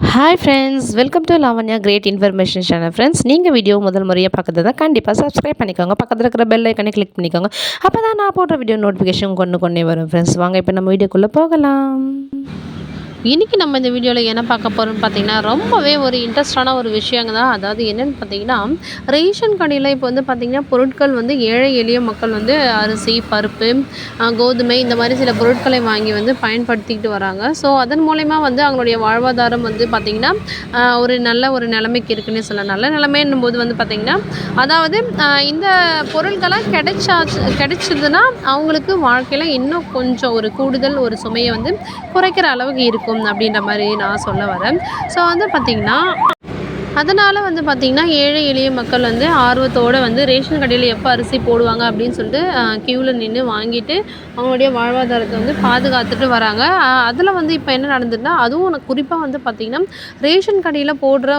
Hi friends, welcome to Lavanya great information channel. Friends, நீங்கள் video முதல் முறையாக பார்க்குறதா கண்டிப்பாக சப்ஸ்கிரைப் பண்ணிக்கோங்க. பக்கத்தில் இருக்கிற பெல் ஐக்கனை கிளிக் பண்ணிக்கோங்க. அப்போ தான் நான் போடுற வீடியோ நோட்டிஃபிகேஷன் கொண்டே வரும். ஃப்ரெண்ட்ஸ், வாங்க இப்போ நம்ம வீடியோக்குள்ளே போகலாம். இன்றைக்கி நம்ம இந்த வீடியோவில் என்ன பார்க்க போகிறோம்னு பார்த்தீங்கன்னா, ரொம்பவே ஒரு இன்ட்ரெஸ்டான ஒரு விஷயங்க தான். அதாவது என்னென்னு பார்த்தீங்கன்னா, ரேஷன் கடையில் இப்போ வந்து பார்த்திங்கன்னா பொருட்கள் வந்து ஏழை எளிய மக்கள் வந்து அரிசி, பருப்பு, கோதுமை இந்த மாதிரி சில பொருட்களை வாங்கி வந்து பயன்படுத்திக்கிட்டு வராங்க. ஸோ அதன் மூலயமா வந்து அவங்களுடைய வாழ்வாதாரம் வந்து பார்த்திங்கன்னா ஒரு நல்ல ஒரு நிலைமைக்கு இருக்குன்னே சொல்லலாம். நல்ல நிலைமைன்னும் போது வந்து பார்த்திங்கன்னா, அதாவது இந்த பொருட்கள்லாம் கிடைச்சதுன்னா அவங்களுக்கு வாழ்க்கையில் இன்னும் கொஞ்சம் ஒரு கூடுதல் ஒரு சுமையை வந்து குறைக்கிற அளவுக்கு இருக்கும் அப்படின்ற மாதிரி நான் சொல்ல வரேன். ஸோ வந்து பார்த்திங்கன்னா, அதனால் வந்து பார்த்திங்கன்னா ஏழை எளிய மக்கள் வந்து ஆர்வத்தோடு வந்து ரேஷன் கடையில் எப்போ அரிசி போடுவாங்க அப்படின்னு சொல்லிட்டு க்யூவில் நின்று வாங்கிட்டு அவங்களுடைய வாழ்வாதாரத்தை வந்து பாதுகாத்துட்டு வராங்க. அதில் வந்து இப்போ என்ன நடந்ததுன்னா, அதுவும் குறிப்பாக வந்து பார்த்திங்கன்னா ரேஷன் கடையில் போடுற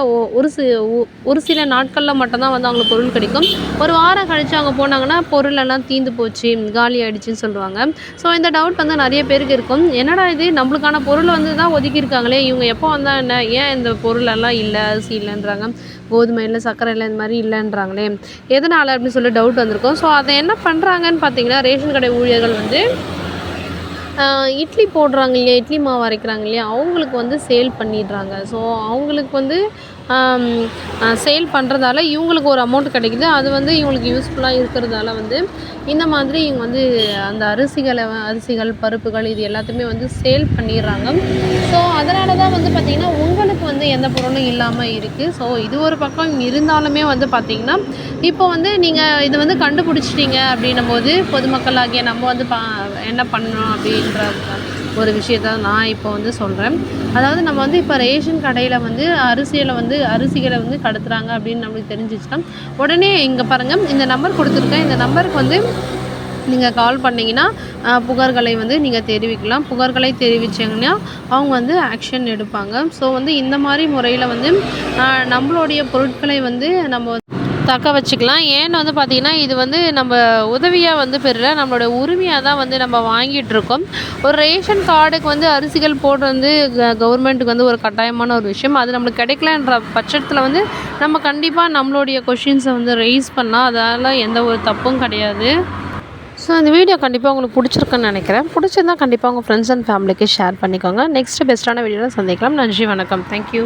ஒரு சில நாட்களில் மட்டும்தான் வந்து அவங்களுக்கு பொருள் கிடைக்கும். ஒரு வாரம் கழித்து அவங்க போனாங்கன்னா பொருளெல்லாம் தீர்ந்து போச்சு, காலி ஆகிடுச்சின்னு சொல்லுவாங்க. ஸோ இந்த டவுட் வந்து நிறைய பேருக்கு இருக்கும். என்னடா இது, நம்மளுக்கான பொருள் வந்து தான் ஒதுக்கியிருக்காங்களே, இவங்க எப்போ வந்தால் என்ன, ஏன் இந்த பொருளெல்லாம் இல்லை, அரிசி இல்லைன்றாங்க, கோதுமை இல்லை, சர்க்கரை இல்லை, இந்த மாதிரி இல்லைன்றாங்களே, எதனால் அப்படின்னு சொல்லி டவுட் வந்திருக்கும். ஸோ அதை என்ன பண்ணுறாங்கன்னு பார்த்தீங்கன்னா, ரேஷன் கடை ஊழியர்கள் வந்து இட்லி போடுறாங்க இல்லையா, இட்லி மாவு அரைக்கிறாங்க இல்லையா, அவங்களுக்கு வந்து சேல் பண்ணிடுறாங்க. ஸோ அவங்களுக்கு வந்து சேல் பண்ணுறதால இவங்களுக்கு ஒரு அமௌண்ட் கிடைக்குது. அது வந்து இவங்களுக்கு யூஸ்ஃபுல்லாக இருக்கிறதால வந்து இந்த மாதிரி இவங்க வந்து அந்த அரிசிகள், பருப்புகள் இது எல்லாத்தையுமே வந்து சேல் பண்ணிடுறாங்க. ஸோ அதனால தான் வந்து பார்த்திங்கன்னா உங்களுக்கு வந்து எந்த பொருளும் இல்லாமல் இருக்குது. ஸோ இது ஒரு பக்கம் இருந்தாலுமே வந்து பார்த்திங்கன்னா, இப்போ வந்து நீங்கள் இது வந்து கண்டுபிடிச்சிட்டிங்க அப்படின்னும் போது பொதுமக்களாகிய நம்ம வந்து என்ன பண்ணணும் அப்படின்ற ஒரு விஷயத்த நான் இப்போ வந்து சொல்கிறேன். அதாவது நம்ம வந்து இப்போ ரேஷன் கடையில் வந்து அரிசிகளை வந்து கடத்துகிறாங்க அப்படின்னு நம்மளுக்கு தெரிஞ்சிச்சுன்னா, உடனே இங்கே பாருங்கள், இந்த நம்பர் கொடுத்துருக்கேன். இந்த நம்பருக்கு வந்து நீங்கள் கால் பண்ணிங்கன்னா புகார்களை வந்து நீங்கள் தெரிவிக்கலாம். புகார்களை தெரிவிச்சிங்கன்னா அவங்க வந்து ஆக்ஷன் எடுப்பாங்க. ஸோ வந்து இந்த மாதிரி முறையில் வந்து நம்மளுடைய பொருட்களை வந்து நம்ம தக்க வச்சுக்கலாம். ஏன்னு வந்து பார்த்திங்கன்னா, இது வந்து நம்ம உதவியாக வந்து பெறல, நம்மளோட உரிமையாக தான் வந்து நம்ம வாங்கிட்டுருக்கோம். ஒரு ரேஷன் கார்டுக்கு வந்து அரிசிகள் போடுறது வந்து கவர்மெண்ட்டுக்கு வந்து ஒரு கட்டாயமான ஒரு விஷயம். அது நம்மளுக்கு கிடைக்கலன்ற பட்சத்தில் வந்து நம்ம கண்டிப்பாக நம்மளுடைய கொஷின்ஸை வந்து ரைஸ் பண்ணலாம். அதனால் எந்த ஒரு தப்பும் கிடையாது. ஸோ இந்த வீடியோ கண்டிப்பாக உங்களுக்கு பிடிச்சிருக்குன்னு நினைக்கிறேன். பிடிச்சிருந்தால் கண்டிப்பாக உங்கள் ஃப்ரெண்ட்ஸ் அண்ட் ஃபேமிலிக்கு ஷேர் பண்ணிக்கோங்க. நெக்ஸ்ட்டு பெஸ்ட்டான வீடியோவில் சந்திக்கலாம். நன்றி, வணக்கம். தேங்க்யூ.